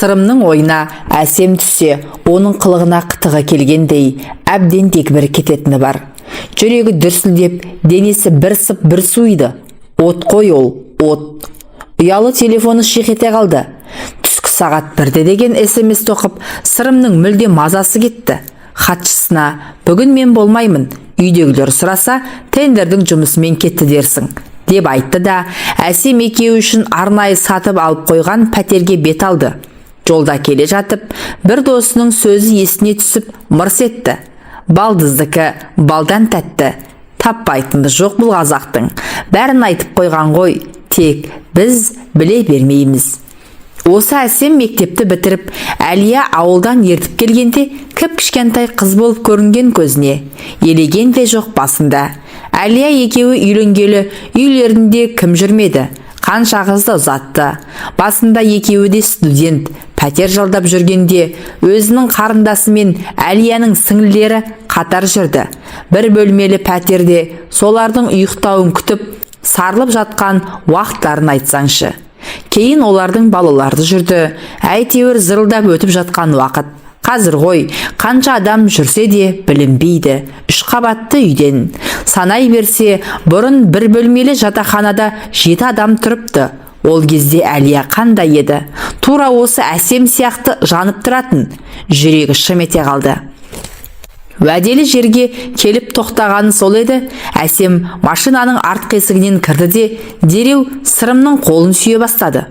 Сырымның ойына әсем түссе, оның қылығына қытығы келгендей, әбден дегбірі кететіні бар. Жүрегі дүрсілдеп, денесі бір сып бір суиды. От қой ол, от. Ұялы телефоны шиқ ете қалды. Түскі сағат 1-де деген SMS тоқып, Сырымның мүлде мазасы кетті. Хатшысына, бүгін мен болмаймын, үйдегілер сұраса, тендердің жұмысымен кетті дерсің, деп айтты да, әсем екеуі үшін арнайы сатып алып қойған пәтерге бет алды. Жолда келе жатып, бір досының сөзі есіне түсіп, мырс етті. Балдыздікі балдан тәтті, таппайтынды жоқ бұл қазақтың. Бәрін айтып қойған ғой, тек біз біле бермейміз. Осы әсем мектепті бітіріп, Әлия ауылдан ертіп келгенде, кіп-кішкентай қыз болып көрінген көзіне, елеген де жоқ басында. Әлия екеуі үйленгелі, үйлерінде кім жүрмеді, қанша қызды ұзатты. Басында екеуі де студент, пәтер жалдап жүргенде, өзінің қарындасы мен Әлияның сіңлілері қатар жүрді. Бір бөлмелі пәтерде солардың ұйықтауын күтіп, сарылып жатқан уақыттарын айтсаңшы. Кейін олардың балаларды жүрді, әйтеуір зырылдап өтіп жатқан уақыт. Қазір ғой, қанша адам жүрсе де білінбейді. 3 қабатты үйден. Санай берсе, бұрын бір бөлмелі жатақханада 7 адам тұрыпты. Ол кезде Әлия қандай еді? Тура осы әсем сияқты жанып тұратын. Жүрегі шым ете қалды. Уәделі жерге келіп тоқтағаны сол еді. Әсем машинаның артқы есігінен кірді де, дереу Сырымның қолын сүйе бастады.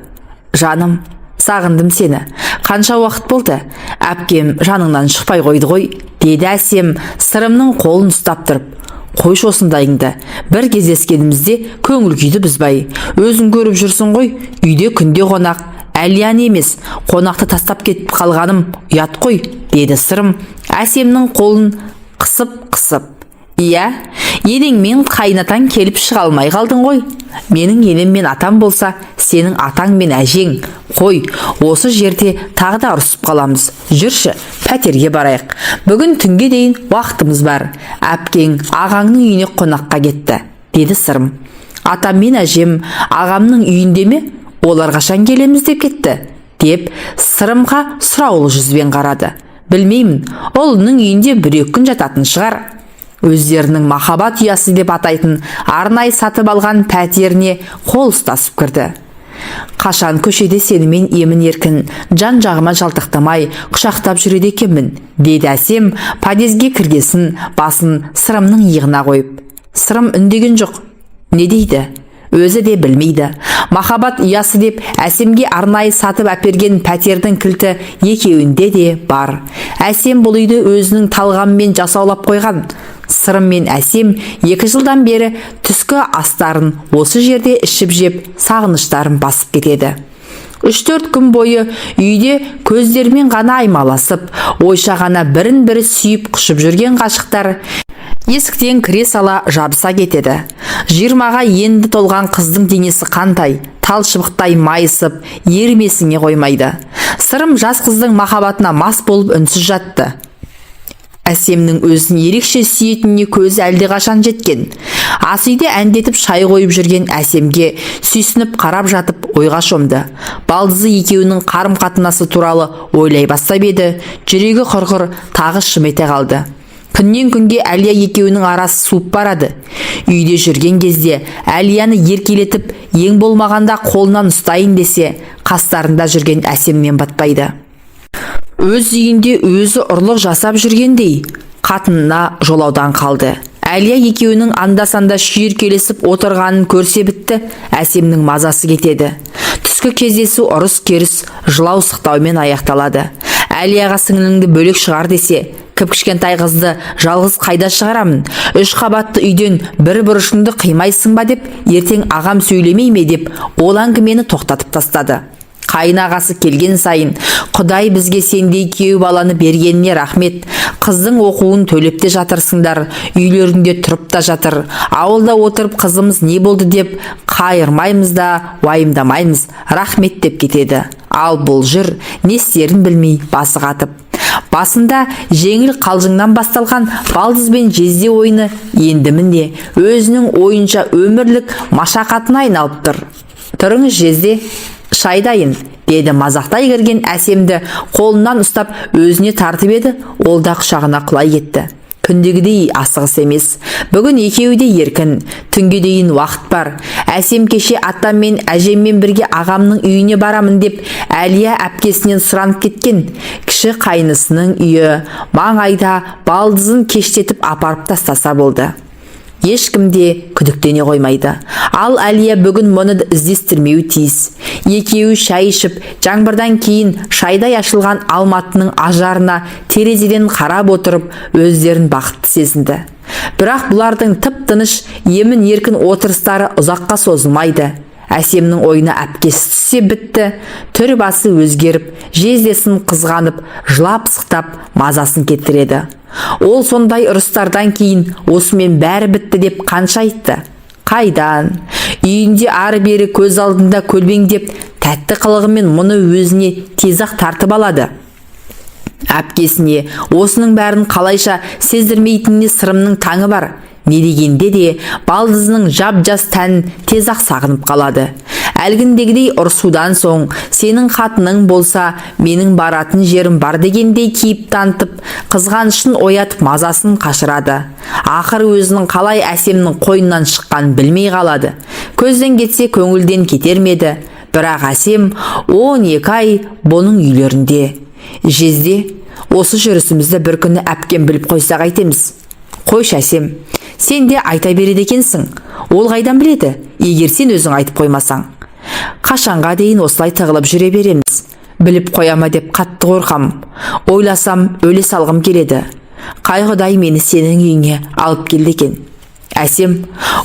Жаным, сағындым сені. Қанша уақыт болды? Әпкем жаныңнан шықпай қойды ғой, деді Әсем Сырымның қолын ұстап тұрып. Қойшы осындайыңды. Бір кездескенімізде көңіл күйді бұзбай. Өзің көріп жүрсің ғой, үйде күнде қонақ. Әлияны емес, қонақты тастап кетіп қалғаным ұят қой, деді Сырым Әсемнің қолын қысып. Иә, енеңмен қайнатаң келіп шыға алмай қалдың ғой. Менің енем мен атам болса, сенің атаң мен әжең. Қой, осы жерде тағы да ұрысып қаламыз. Жүрші, пәтерге барайық. Бүгін түнге дейін уақытымыз бар. Әпкең ағаңның үйіне қонаққа кетті, деді Сырым. Атам мен әжем ағамның үйінде ме? Олар қашан келеміз деп кетті, деп Сырымға сұраулы жүзбен қарады. Білмеймін, ұлының үйінде 1-2 күн жататын шығар. Өздерінің махаббат ұясы деп атайтын арнайы сатып алған пәтеріне қол ұстасып кірді. Қашан көшеде сенімен емін-еркін, жан-жағыма жалтақтамай құшақтап жүреді екенмін, деді Әсем подъезге кіргесін басын Сырымның иығына қойып. Сырым үндеген жоқ. Не дейді? Өзі де білмейді. Махаббат ұясы деп Әсемге арнайы сатып әперген пәтердің кілті екеуінде де бар. Әсем бұл үйді өзінің талғамымен жасаулап қойған. Сырым мен Әсем 2 жылдан бері түскі астарын осы жерде ішіп жеп, сағыныштарын басып кетеді. 3-4 күн бойы үйде көздермен ғана аймаласып, ойша ғана бірін-бірі сүйіп құшып жүрген ғашықтар есіктен кіре сала жабыса кетеді. 20-ға енді толған қыздың денесі қандай, талшыбықтай майысып, ермесіңе қоймайды. Сырым жас қыздың махаббатына мас болып үнсіз жатты. Әсемнің өзін ерекше сүйетініне көзі әлде қашан жеткен. Ас үйде әндетіп шай қойып жүрген Әсемге сүйсініп қарап жатып ойға шомды. Балдызы екеуінің қарым-қатынасы туралы ойлай бастап еді, жүрегі құрғыр тағы шым ете қалды. Күннен күнге Әлия екеуінің арасы суып барады. Үйде жүрген кезде Әлияны еркелетіп, ең болмағанда қолынан ұстайын десе, қастарында жүрген Әсемнен батпайды. Өз үйінде өзі ұрлық жасап жүргендей, қатынына жолаудан қалды. Әлия екеуінің анда-санда шүйіркелесіп отырғанын көрсе бітті, Әсемнің мазасы кетеді. Түскі кездесу ұрыс-керіс, жылау-сықтаумен аяқталады. Әлияға сіңліңді бөлек шығар десе, кіп-кішкентай қызды жалғыз қайда шығарамын? 3 қабатты үйден бір бұрышыңды қимайсың ба деп, ертең ағам сөйлемей ме деп, ол әңгімені тоқтатып тастады. Қайнағасы келген сайын, Құдай бізге сендей күйеу баланы бергеніне рахмет. Қыздың оқуын төлеп те жатырсыңдар, үйлерінде тұрып та жатыр. Ауылда отырып қызымыз не болды деп қайырмаймыз да уайымдамаймыз, рахмет деп кетеді. Ал бұл жүр, не істерін білмей басы қатып. Басында жеңіл қалжыңнан басталған балдыз бен жезде ойыны енді міне өзінің ойынша өмірлік машақатына айналып тұр. Тұрыңыз жезде, шай дайын, деді мазақтай кірген Әсемді қолынан ұстап өзіне тартып еді, ол да құшағына құлай кетті. Күндегідей асығыс емес. Бүгін екеуі де еркін, түнге дейін уақыт бар. Әсем кеше атаммен әжеммен бірге ағамның үйіне барамын деп Әлия әпкесінен сұранып кеткен. Кіші қайнысының үйі маңайда, балдызын кештетіп апарып тастаса болды. Ешкім де күдіктене қоймайды. Ал Әлия бүгін мұны іздестірмеуі тиіс. Екеуі шай ішіп, жаңбырдан кейін шайдай ашылған алматының ажарына терезеден қарап отырып, өздерін бақытты сезінді. Бірақ бұлардың тып-тыныш, емін-еркін отырыстары ұзаққа созылмайды. Әсемнің ойына әпкесі түссе бітті, түр басы өзгеріп, жездесін қызғанып, жылап-сықтап мазасын кетіреді. Ол сондай ұрыстардан кейін осымен бәрі бітті деп қанша айтты? Қайдан? Үйінде ары-бері көз алдында көлбеңдеп, тәтті қылығымен мұны өзіне тез-ақ тартып алады. Әпкесіне осының бәрін қалайша сездірмейтініне сырымның таңы бар. Не дегенде де балдызының жап-жас тәнін тез-ақ сағынып қалады. Әлгіндегідей ұрсудан соң сенің қатының болса, менің баратын жерім бар дегендей кейіп танытып, қызғанышын оятып мазасын қашырады. Ақыр өзінің қалай Әсемнің қойнынан шыққан білмей қалады. Көзден кетсе көңілден кетер ме еді. Бірақ Әсем 12 ай бұның үйлерінде. Жезде, осы жүрісімізді бір күні әпкем біліп қойса қайтеміз? Қойшы Әсем, сен де айта береді екенсің. Ол қайдан біледі, егер сен өзің айтып қоймасаң? Қашанға дейін осылай тығылып жүре береміз? Біліп қояма деп қатты қорқам. Ойласам, өле салғым келеді. Қай Құдай мені сенің үйіңе алып келді екен? Әсем,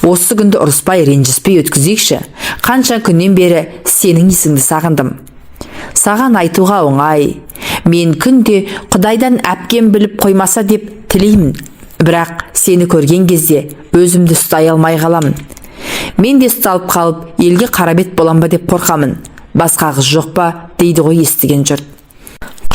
осы күнді ұрыспай, ренжіспей өткізейікші. Қанша күннен бері сенің есіңді сағындым. Саған айтуға оңай. Мен күнде Құдайдан әпкем біліп қоймаса деп тілеймін. Бірақ сені көрген кезде өзімді ұстай алмай қаламын. Мен де ұсталып қалып, елге қарабет болам ба деп қорқамын. Басқа қыз жоқ па, дейді ғой естіген жұрт.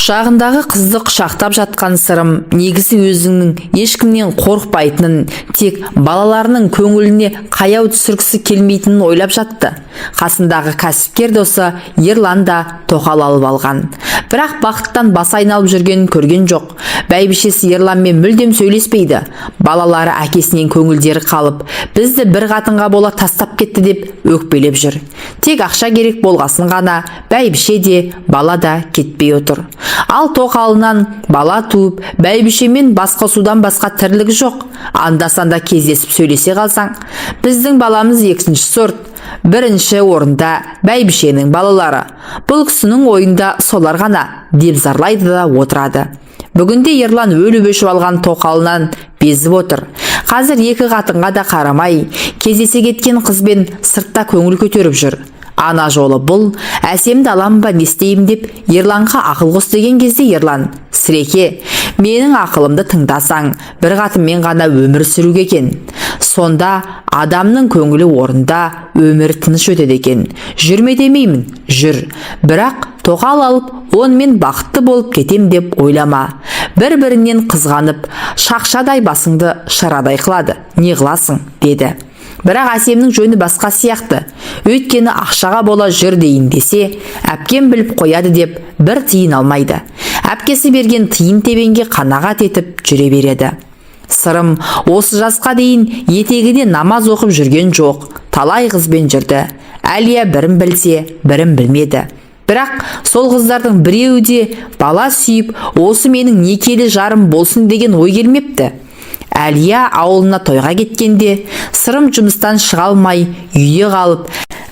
Құшағындағы қызды құшақтап жатқан сырым негізі өзінің ешкімнен қорықпайтынын, тек балаларының көңіліне қаяу түсіргісі келмейтінін ойлап жатты. Қасындағы кәсіпкер досы Ерлан да тоқал алып алған. Бірақ бақыттан басы айналып жүргенін көрген жоқ. Бәйбішесі Ерланмен мүлдем сөйлеспейді. Балалары әкесінен көңілдері қалып, бізді бір қатынға бола тастап кетті деп өкпелеп жүр. Тек ақша керек болғасын ғана бәйбіше де, бала да кетпей отыр. Ал тоқалынан бала туып, бәйбішемен басқосудан басқа тірлігі жоқ. Анда-санда кездесіп сөйлесе қалсаң, біздің баламыз екінші сорт, бірінші орында бәйбішенің балалары. Бұл кісінің ойында солар ғана деп зарлайды да отырады. Бүгінде Ерлан өліп өшіп алған тоқалынан безіп отыр. Қазір екі қатынға да қарамай, кездесе кеткен қызбен сыртта көңіл көтеріп жүр. Ана жолы бұл, Әсемді алам ба не істеймін деп Ерланға ақыл қос деген кезде Ерлан: "Сіреке, менің ақылымды тыңдасаң, бір қатынмен ғана өмір сүруге екен. Сонда адамның көңілі орында, өмір тыныш өтеді екен. Жүрме демеймін, жүр. Бірақ тоқал алып, онымен бақытты болып кетем деп ойлама. Бір-бірінен қызғанып, шақшадай басыңды шарадай қылады. Не қыласың?" деді. Бірақ Әсемнің жөні басқа сияқты. Өйткені ақшаға бола жүр дейін десе, әпкем біліп қояды деп бір тиын алмайды. Әпкесі берген тиын тебенге қанағат етіп жүре береді. Сырым осы жасқа дейін етегіне намаз оқып жүрген жоқ. Талай қызбен жүрді. Әлия бірін білсе, бірін білмеді. Бірақ сол қыздардың біреуі де бала сүйіп, осы менің некелі жарым болсын деген ой келмепті. Әлия ауылына тойға кеткенде, Сырым жұмыстан шыға алмай үйде қалып,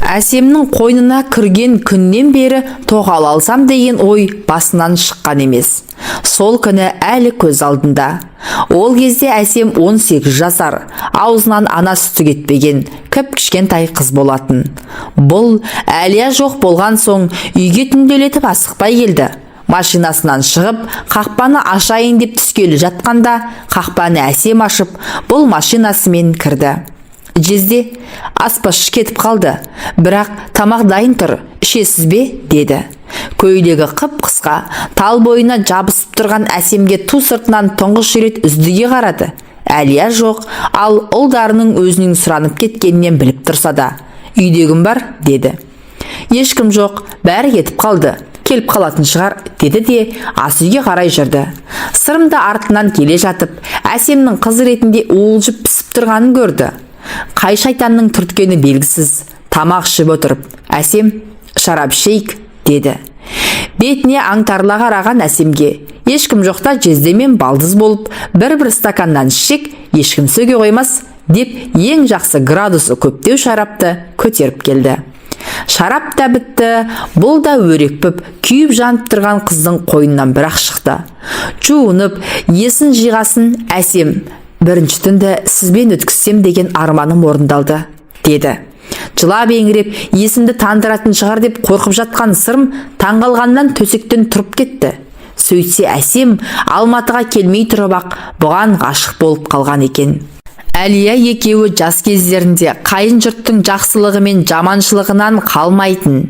Әсемнің қойнына кірген күннен бері тоқал алсам деген ой басынан шыққан емес. Сол күні әлі көз алдында. Ол кезде Әсем 18 жасар, аузынан ана сүті кетпеген, кіп-кішкентай қыз болатын. Бұл Әлия жоқ болған соң үйге түнделетіп асықпай келді. Машинасынан шығып, қақпаны ашайын деп түскелі жатқанда, қақпаны Әсем ашып, бұл машинасымен кірді. Жезде, аспазшы кетіп қалды, бірақ тамақ дайын тұр, ішесіз бе? деді. Көйлегі қып-қысқа, тал бойына жабысып тұрған Әсемге ту сыртынан тұңғыш рет үздіге қарады. Әлия жоқ, ал ұлдарының өзінің сұранып кеткенінен біліп тұрса да. "Үйдегім бар?" деді. Ешкім жоқ, бәрі кетіп қалды. Келіп қалатын шығар, деді де ас үйге қарай жүрді. Сырым да артынан келе жатып, Әсемнің қыз ретінде уылжып пісіп тұрғанын көрді. Қай шайтанның түрткені белгісіз. Тамақ ішіп отырып, Әсем, шарап ішейік, деді. Бетіне аңтарыла қараған Әсемге ешкім жоқта жездемен балдыз болып, бір стаканнан ішсек, ешкім сөге қоймас, деп ең жақсы градусы көптеу шарапты көтеріп келді. Шарап та бітті, бұл да өрекпіп, күйіп жанып тұрған қыздың қойнынан бір-ақ шықты. Жуынып, есін жиғасын Әсем, бірінші түнді сізбен өткізсем деген арманым орындалды, деді. Жылап еңіреп, есімді тандыратын шығар деп қорқып жатқан Сырым таңғалғаннан төсектен тұрып кетті. Сөйтсе Әсем Алматыға келмей тұрып ақ бұған ғашық болып қалған екен. Әлия екеуі жас кездерінде қайын жұрттың жақсылығы мен жаманшылығынан қалмайтын,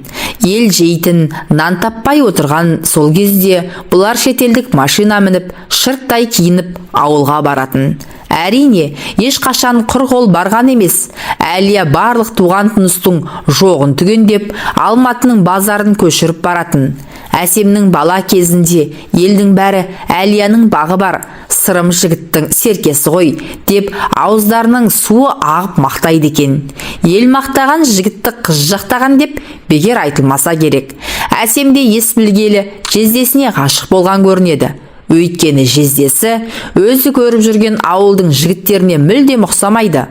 ел жейтін, нан таппай отырған сол кезде бұлар шетелдік машина мініп, шырттай киініп ауылға баратын. Әрине, ешқашан құр қол барған емес. Әлия барлық туған туыстың жоғын түгендеп, Алматының базарын көшіріп баратын. Әсемнің бала кезінде елдің бәрі Әлияның бағы бар, Сырым жігіттің серкесі ғой, деп ауыздарының суы ағып мақтайды екен. Ел мақтаған жігітті қыз жақтаған деп бекер айтылмаса керек. Әсем де ес білгелі жездесіне ғашық болған көрінеді. Өйткені жездесі өзі көріп жүрген ауылдың жігіттеріне мүлдем ұқсамайды.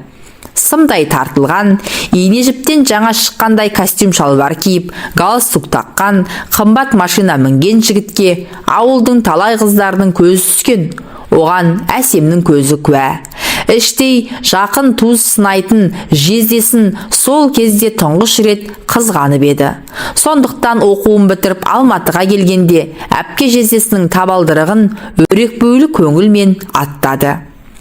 Сымдай тартылған, ине жіптен жаңа шыққандай костюм шалбар киіп, галстук таққан, қымбат машина мінген жігітке ауылдың талай қыздарының көзі түскен. Оған Әсемнің көзі куә. Іштей жақын туыс сынайтын жездесін сол кезде тұңғыш рет қызғанып еді. Сондықтан оқуын бітіріп Алматыға келгенде әпке жездесінің табалдырығын өрекпөйлі көңілмен аттады.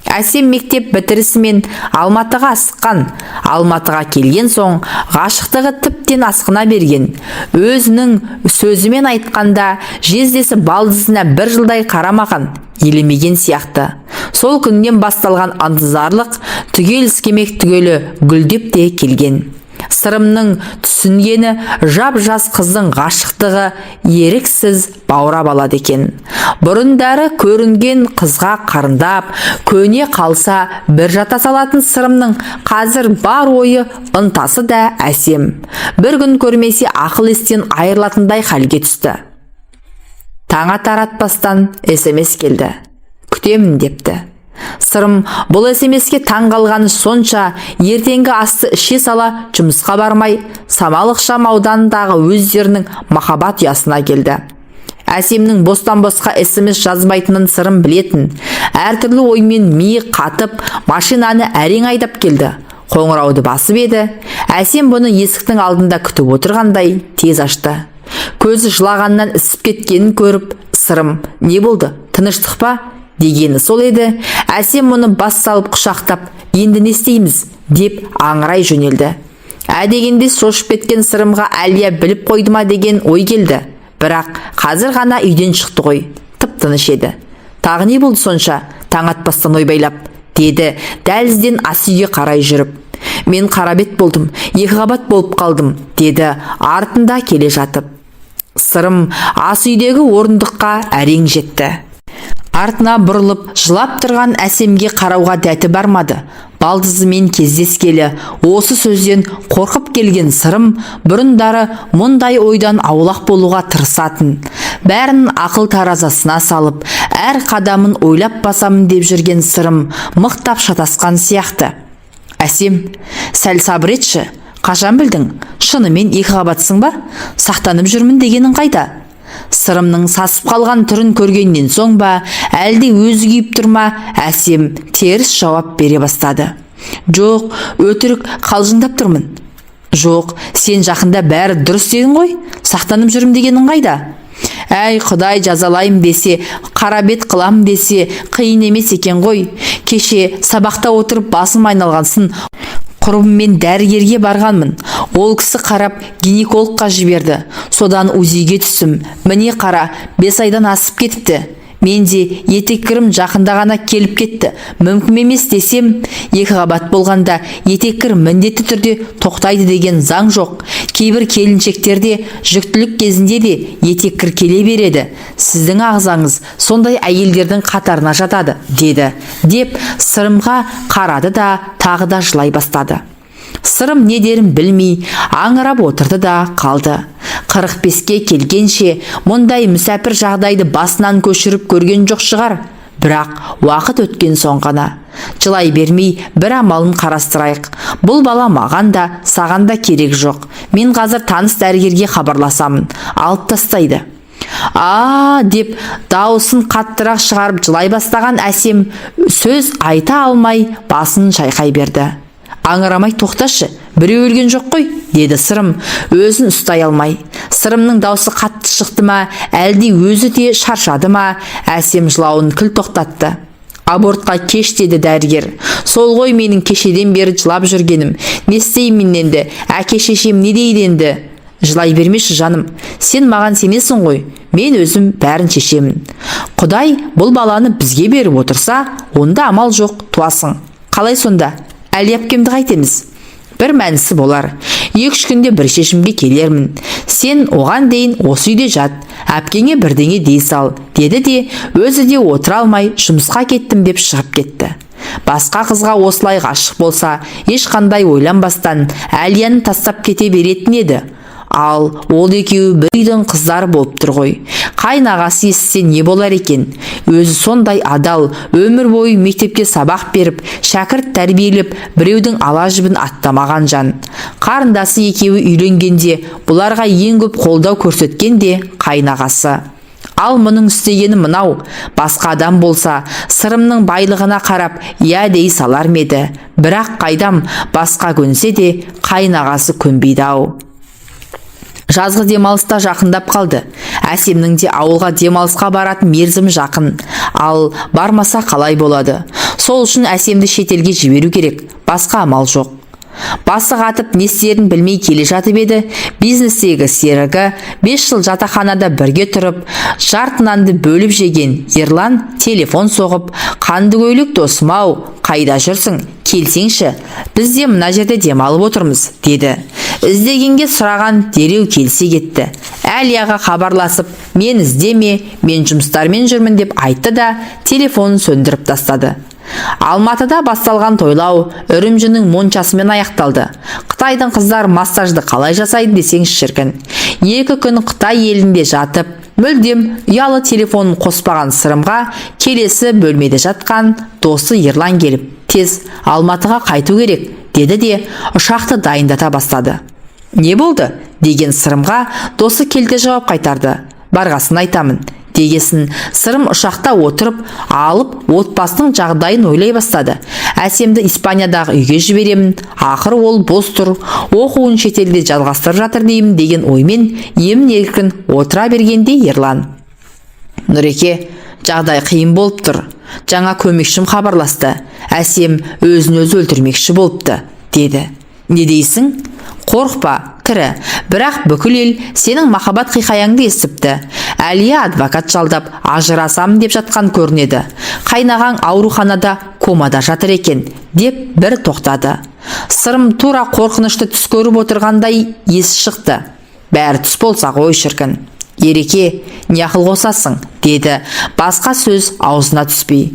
Әсем мектеп бітірісімен Алматыға асыққан. Алматыға келген соң ғашықтығы тіптен асқына берген. Өзінің сөзімен айтқанда жездесі балдызына бір жылдай қарамаған, елемеген сияқты. Сол күннен басталған ынтызарлық түгел іскемек түгелі гүлдеп те келген. Сырымның түсінгені жап-жас қыздың ғашықтығы еріксіз баурап алады екен. Бұрындары көрінген қызға қарындап, көне қалса бір жата салатын Сырымның қазір бар ойы ынтасы да Әсем. Бір күн көрмесе ақыл естен айырылатындай халге түсті. Таң таратпастан SMS келді. Күтемін депті. Сырым бұл SMS-ке таң қалғаны сонша, ертеңгі асты іше сала жұмысқа бармай, Самал ықшам ауданындағы өздерінің махаббат ұясына келді. Әсемнің бостан-босқа SMS жазбайтынын Сырым білетін. Әртүрлі оймен миы қатып, машинаны әрең айдап келді. Қоңырауды басып еді. Әсем бұны есіктің алдында күтіп отырғандай тез ашты. Көзі жылағаннан ісіп кеткенін көріп, Сырым, не болды, тыныштық па? Дегені сол еді. Әсем мұны бас салып құшақтап, енді не істейміз, деп аңырай жөнелді. Дегенде шошып кеткен Сырымға Әлия біліп қойды ма деген ой келді. Бірақ қазір ғана үйден шықты ғой, тып-тыныш еді. Тағы не болды сонша, таң атпастан ойбайлап, деді дәлізден ас үйге қарай жүріп. Мен қарабет болдым, екі қабат болып қалдым, деді артында келе жатып. Сырым ас үйдегі орындыққа әрең жетті. Артына бұрылып жылап тұрған Әсемге қарауға дәті бармады. Балдызымен кездескелі осы сөзден қорқып келген Сырым бұрындары мұндай ойдан аулақ болуға тырысатын. Бәрін ақыл таразасына салып, әр қадамын ойлап басамын деп жүрген Сырым мықтап шатасқан сияқты. Әсем, сәл сабыр етші, қашан білдің? Шынымен екі қабатсың ба? Сақтанып жүрмін дегенің қайда? Сырымның сасып қалған түрін көргеннен соң ба, әлде өзі күйіп тұрма, Әсем теріс жауап бере бастады. Жоқ, өтірік қалжыңдап тұрмын. Жоқ, сен жақында бәрі дұрыс дедің ғой, сақтанып жүрім дегенің қайда? Әй, Құдай жазалайым десе, қарабет қылам десе, қиын емес екен ғой. Кеше сабақта отырып басым айналғансын, құрбыммен дәрігерге барғанмын. Ол кісі қарап гинекологқа жіберді. Содан УЗИге түстім. Міне қара, 5 айдан асып кетіпті. Менде етеккірім жақында ғана келіп кетті. Мүмкін емес десем, 2 қабат болғанда етеккір міндетті түрде тоқтайды деген заң жоқ. Кейбір келіншектерде жүктілік кезінде де етеккір келе береді. Сіздің ағзаңыз сондай әйелдердің қатарына жатады, деді. Деп Сырымға қарады да тағы да жылай бастады. Сырым не дерін білмей, аңырап отырды да қалды. 45-ке келгенше мұндай мүсәпір жағдайды басынан көшіріп көрген жоқ шығар. Бірақ уақыт өткен соң ғана. Жылай бермей бір амалын қарастырайық. Бұл бала маған да, саған да керек жоқ. Мен қазір таныс дәрігерге хабарласамын. Алып тастайды. Деп дауысын қаттырақ шығарып жылай бастаған Әсем сөз айта алмай басын шайқай берді. Аңырамай тоқташы, біреу өлген жоқ қой, деді Сырым, өзін ұстай алмай. Сырымның даусы қатты шықты ма, әлде өзі де шаршады ма? Әсем жылауын кіл тоқтатты. Абортқа кеш, деді дәрігер. Сол ғой менің кешеден бері жылап жүргенім. Не істеймін енді? Әке-шешем не дейді енді? Жылай бермеші жаным. Сен маған сенесің ғой. Мен өзім бәрін шешемін. Құдай бұл баланы бізге беріп отырса, онда амал жоқ, туасың. Қалай сонда? Әли әпкемді қайтеміз? Бір мәнісі болар. 2-3 күнде бір шешімге келермін. Сен оған дейін осы үйде жат. Әпкеңе бірдеңе дей сал, деді де өзі де отыра алмай жұмысқа кеттім деп шығып кетті. Басқа қызға осылай ғашық болса, ешқандай ойланбастан Әлияны тастап кете беретін еді. Ал ол екеуі бір үйдің қыздары болып тұр ғой. Қайнағасы естісе не болар екен? Өзі сондай адал, өмір бойы мектепке сабақ беріп, шәкірт тәрбиелеп, біреудің ала жібін аттамаған жан. Қарындасы екеуі үйленгенде бұларға ең көп қолдау көрсеткен де қайнағасы. Ал мұның істегені мынау. Басқа адам болса, Сырымның байлығына қарап, я дей салар меді. Бірақ қайдам, басқа көнсе де қайнағасы көнбейді-ау. Жазғы демалыста жақындап қалды. Әсемнің де ауылға демалысқа баратын мерзімі жақын. Ал бармаса қалай болады? Сол үшін Әсемді шетелге жіберу керек. Басқа амал жоқ. Басы қатып не істерін білмей келе жатып еді, бизнестегі серігі 5 жыл жатақханада бірге тұрып, жартынанды бөліп жеген Ерлан телефон соғып, қанды көйлек досым-ау, қайда жүрсің? Келсеңші, біз де мына жерде демалып отырмыз, деді. Іздегенге сұраған дереу келсе кетті. Әлияға хабарласып, мен іздеме, мен жұмыстармен жүрмін деп айтты да телефонын сөндіріп тастады. Алматыда басталған тойлау Үрімжінің моншасымен аяқталды. Қытайдың қыздар массажды қалай жасайды десең шіркін. 2 күн Қытай елінде жатып, мүлдем ұялы телефонын қоспаған Сырымға келесі бөлмеде жатқан досы Ерлан келіп, тез Алматыға қайту керек, деді де ұшақты дайындата бастады. Не болды? Деген Сырымға досы келте жауап қайтарды. Барғасын айтамын. Дегесін Сырым ұшақта отырып, алып отбасының жағдайын ойлай бастады. Әсемді Испаниядағы үйге жіберемін, ақыр ол бос тұр, оқуын шетелде жалғастырып жатыр деймін деген оймен емін-еркін отыра бергенде Ерлан: Нұреке, жағдай қиын болып тұр. Жаңа көмекшім хабарласты. Әсем өзін өзі өлтірмекші болыпты, деді. Не дейсің? Қорқпа, тірі. Бірақ бүкіл ел сенің махаббат қиқаяңды естіпті. Әлия адвокат жалдап ажырасамын деп жатқан көрінеді. Қайнағаң ауруханада комада жатыр екен, деп бір тоқтады. Сырым тура қорқынышты түс көріп отырғандай есі шықты. Бәрі түс болса ғой шіркін. Ереке, не ақыл қосасың, деді, басқа сөз аузына түспей.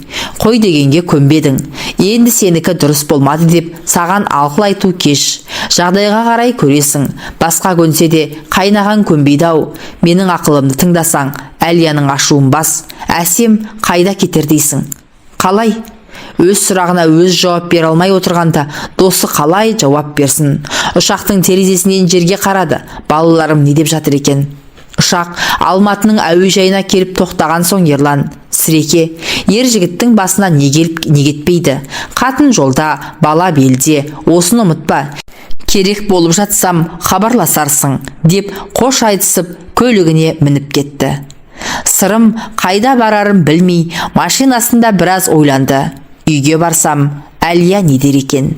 Қой дегенге көнбедің. Енді сенікі дұрыс болмады деп саған ақыл айту кеш. Жағдайға қарай көресің. Басқа көнсе де қайнаған көнбейді-ау. Менің ақылымды тыңдасаң, Әлияның ашуын бас. Әсем қайда кетер дейсің? Қалай? Өз сұрағына өз жауап бере алмай отырғанда досы қалай жауап берсін? Ұшақтың терезесінен жерге қарады. Балаларым не деп жатыр екен? Ұшақ Алматының әуежайына келіп тоқтаған соң Ерлан: Сіреке, ер жігіттің басына не кетпейді. Қатын жолда, бала белде, осыны ұмытпа. Керек болып жатсам хабарласарсың, деп қош айтысып көлігіне мініп кетті. Сырым қайда барарын білмей машинасында біраз ойланды. Үйге барсам, Әлия не дер екен?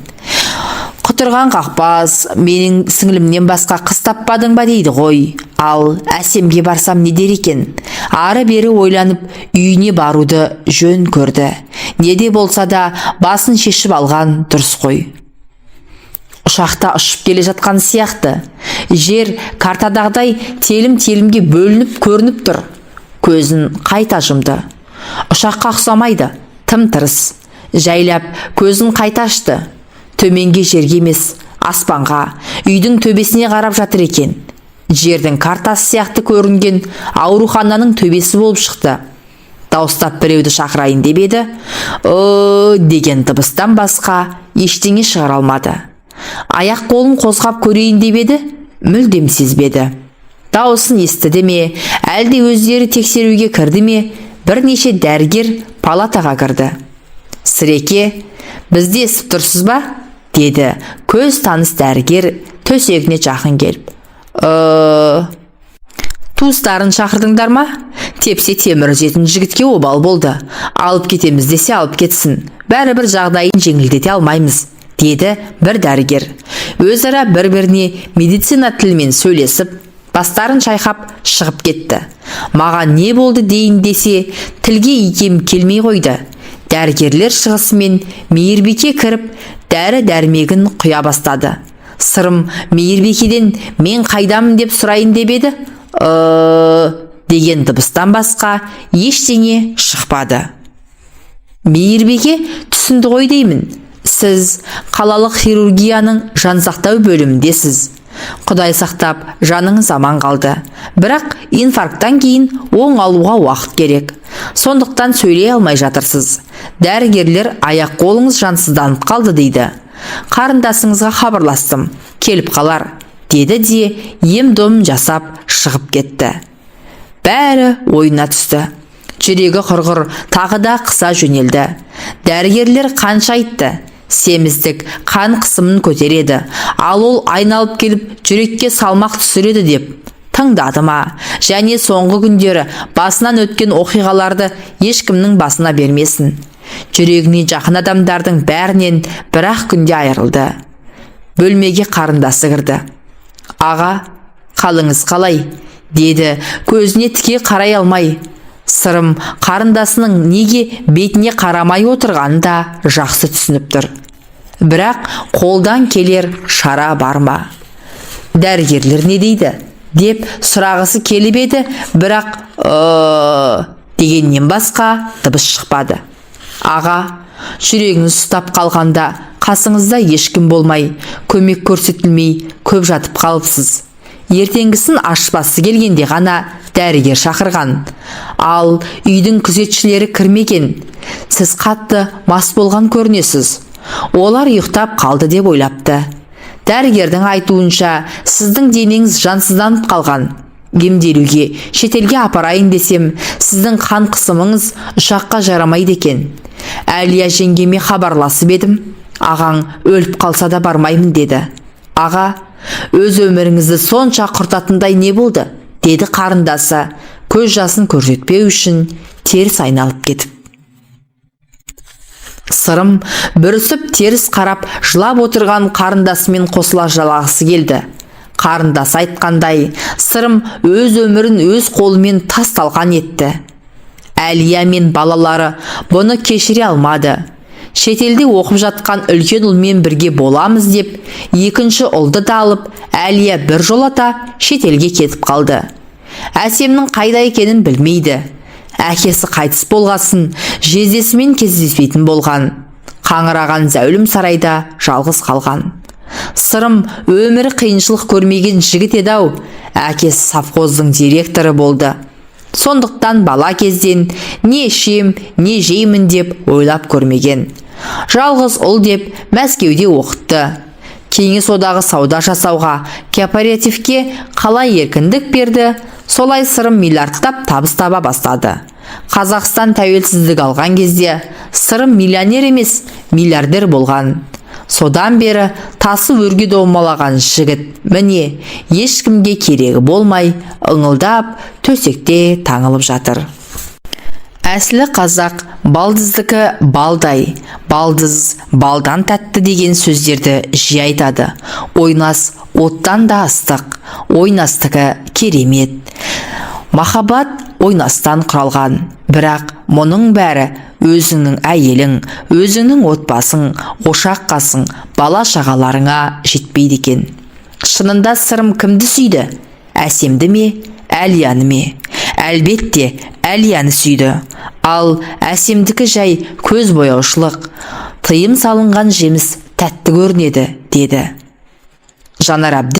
құтырған қақпас, менің сіңілімнен басқа қыз таппадың ба дейді ғой. Ал Әсемге барсам не дер екен? Ары бері ойланып, үйіне баруды жөн көрді. Неде болса да басын шешіп алған дұрыс қой. Ұшақта ұшып келе жатқан сияқты. Жер картадағдай телім-телімге бөлініп көрініп тұр. Көзін қайта жұмды. Ұшаққа ұқсамайды, тым-тырыс. Жайлап көзін қайта ашты. Төменге жерге емес, аспанға, үйдің төбесіне қарап жатыр екен. Жердің картасы сияқты көрінген аурухананың төбесі болып шықты. Дауыстап біреуді шақырайын деп еді, деген дыбыстан басқа ештеңе шығара алмады. Аяқ қолын қозғап көрейін деп еді, мүлдем сезбеді. Дауысын естіді ме, әлде өздері тексеруге кірді ме, бірнеше дәрігер палатаға кірді. Сіреке, бізде естіп тұрсыз ба? Деді көз таныс дәрігер төсегіне жақын келіп. Туыстарын шақырдыңдар ма? Тепсе темір үзетін жігітке обал болды. Алып кетеміз десе алып кетсін. Бәрібір жағдайын жеңілдете алмаймыз, деді бір дәрігер. Өзара бір-біріне медицина тілімен сөйлесіп, бастарын шайқап шығып кетті. Маған не болды дейін десе, тілге икем келмей қойды. Дәрігерлер шығысымен Мейірбике кіріп, дәрі-дәрмегін құя бастады. Сырым Мейірбикеден мен қайдамын деп сұрайын деп еді, деген дыбыстан басқа ештеңе шықпады. Мейірбике түсінді ғой деймін. Сіз қалалық хирургияның жансақтау бөліміндесіз. Құдай сақтап, жаныңыз аман қалды. Бірақ инфаркттан кейін оң алуға уақыт керек. Сондықтан сөйлей алмай жатырсыз. Дәрігерлер аяқ қолыңыз жансызданып қалды дейді. Қарындасыңызға хабарластым, келіп қалар, деді де ем-домын жасап шығып кетті. Бәрі ойына түсті. Жүрегі құрғыр тағы да қыса жөнелді. Дәрігерлер қанша айтты? Семіздік қан қысымын көтереді, ал ол айналып келіп жүрекке салмақ түсіреді деп. Тыңдады ма? Және соңғы күндері басынан өткен оқиғаларды ешкімнің басына бермесін. Жүрегіне жақын адамдардың бәрінен бір-ақ күнде айырылды. Бөлмеге қарындасы кірді. Аға, қалыңыз қалай? Деді көзіне тіке қарай алмай. Сырым қарындасының неге бетіне қарамай отырғанын да жақсы түсініп тұр. Бірақ қолдан келер шара бар ма? Дәрігерлер не дейді? Деп сұрағысы келіп еді, бірақ дегеннен басқа дыбыс шықпады. Аға, жүрегіңіз ұстап қалғанда қасыңызда ешкім болмай, көмек көрсетілмей көп жатып қалыпсыз. Ертеңгісін ашпасы келгенде ғана дәрігер шақырған. Ал үйдің күзетшілері кірмеген. Сіз қатты мас болған көрінесіз. Олар ұйықтап қалды деп ойлапты. Дәрігердің айтуынша, сіздің денеңіз жансызданып қалған. Емделуге шетелге апарайын десем, сіздің қан қысымыңыз ұшаққа жарамайды екен. Әлия жеңгеме хабарласып едім. Ағаң өліп қалса да бармаймын деді. Аға, өз өміріңізді сонша құртатындай не болды? Деді қарындасы, көз жасын көрсетпеу үшін теріс айналып кетіп. Сырым бүрісіп теріс қарап жылап отырған қарындасымен қосыла жалағысы келді. Қарындас айтқандай, Сырым өз өмірін өз қолымен тас-талқан етті. Әлия мен балалары бұны кешіре алмады. Шетелде оқып жатқан үлкен ұлмен бірге боламыз деп, екінші ұлды да алып, Әлия бір жолата шетелге кетіп қалды. Әсемнің қайда екенін білмейді. Әкесі қайтыс болғасын, жездесімен кездеспейтін болған. Қаңыраған зәулім сарайда жалғыз қалған. Сырым өмірі қиыншылық көрмеген жігіт еді-ау. Әкесі совхоздың директоры болды. Сондықтан бала кезден не ішем, не жеймін деп ойлап көрмеген. Жалғыз ұл деп Мәскеуде оқытты. Кеңес одағы сауда жасауға, кооперативке қалай еркіндік берді, солай Сырым миллиардтап табыс таба бастады. Қазақстан тәуелсіздік алған кезде Сырым миллионер емес, миллиардер болған. Содан бері тасы өрге домалаған жігіт, міне, ешкімге керегі болмай, ыңылдап, төсекте таңылып жатыр. Әсілі қазақ балдыздікі балдай, балдыз балдан тәтті деген сөздерді жиі айтады. Ойнас оттан да ыстық, ойнастығы керемет. Махаббат ойнастан құралған, бірақ мұның бәрі өзіңнің әйелің, өзіңнің отбасың, ошаққасың, бала-шағаларыңа жетпейді екен. Шынында сырым кімді сүйді? Әсемді ме, Әлияны ме? Әлбетте, Әлияны сүйді. Ал әсемдікі жай көз бояушылық, тыйым салынған жеміс тәтті көрінеді, деді Жанар Әбділ.